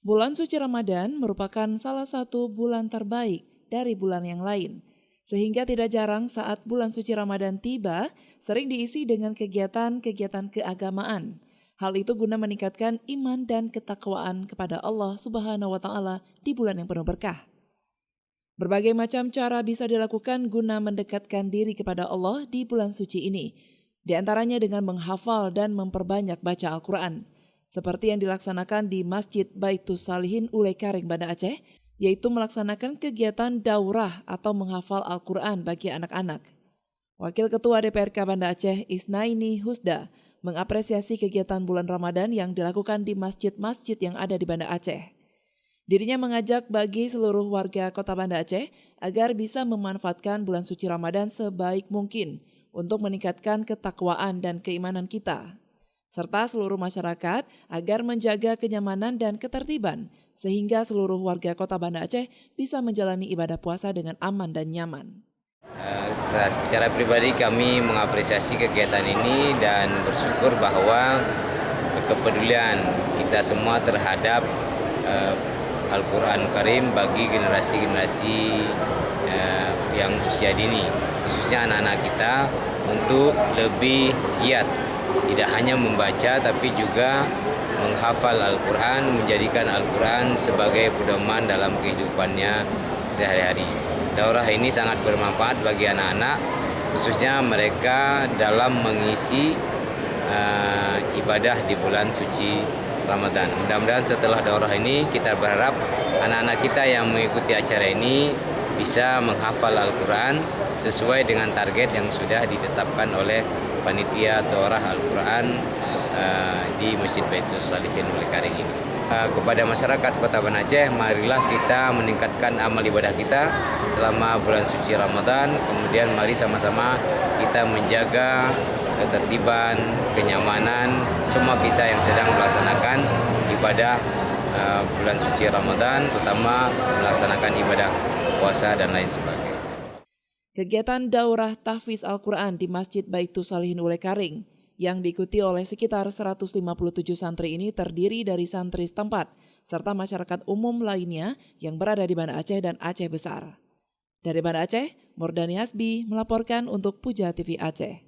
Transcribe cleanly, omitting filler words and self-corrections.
Bulan suci Ramadan merupakan salah satu bulan terbaik dari bulan yang lain. Sehingga tidak jarang saat bulan suci Ramadan tiba, sering diisi dengan kegiatan-kegiatan keagamaan. Hal itu guna meningkatkan iman dan ketakwaan kepada Allah Subhanahu wa Ta'ala di bulan yang penuh berkah. Berbagai macam cara bisa dilakukan guna mendekatkan diri kepada Allah di bulan suci ini. Di antaranya dengan menghafal dan memperbanyak baca Al-Quran. Seperti yang dilaksanakan di Masjid Baitus Salihin Ulekaring, Banda Aceh, yaitu melaksanakan kegiatan daurah atau menghafal Al-Quran bagi anak-anak. Wakil Ketua DPRK Banda Aceh Isnaini Husda mengapresiasi kegiatan bulan Ramadan yang dilakukan di masjid-masjid yang ada di Banda Aceh. Dirinya mengajak bagi seluruh warga kota Banda Aceh agar bisa memanfaatkan bulan suci Ramadan sebaik mungkin untuk meningkatkan ketakwaan dan keimanan kita, serta seluruh masyarakat agar menjaga kenyamanan dan ketertiban sehingga seluruh warga kota Banda Aceh bisa menjalani ibadah puasa dengan aman dan nyaman. Secara pribadi kami mengapresiasi kegiatan ini dan bersyukur bahwa kepedulian kita semua terhadap Al-Quran Karim bagi generasi-generasi yang usia dini, khususnya anak-anak kita, untuk lebih giat, tidak hanya membaca tapi juga menghafal Al-Quran, menjadikan Al-Quran sebagai pedoman dalam kehidupannya sehari-hari. Daurah ini sangat bermanfaat bagi anak-anak, khususnya mereka dalam mengisi ibadah di bulan suci Ramadan. Mudah-mudahan setelah daurah ini kita berharap anak-anak kita yang mengikuti acara ini bisa menghafal Al-Quran sesuai dengan target yang sudah ditetapkan oleh panitia daurah Al-Quran di Masjid Baitus Salihin Ulekaring ini. Kepada masyarakat Kota Banda Aceh, marilah kita meningkatkan amal ibadah kita selama bulan suci Ramadan. Kemudian mari sama-sama kita menjaga ketertiban, kenyamanan semua kita yang sedang melaksanakan ibadah bulan suci Ramadan, terutama melaksanakan ibadah puasa dan lain sebagainya. Kegiatan daurah tahfiz Al-Quran di Masjid Baitus Salihin Ulekaring yang diikuti oleh sekitar 157 santri ini terdiri dari santri setempat serta masyarakat umum lainnya yang berada di Banda Aceh dan Aceh Besar. Dari Banda Aceh, Murdani Hasbi melaporkan untuk Puja TV Aceh.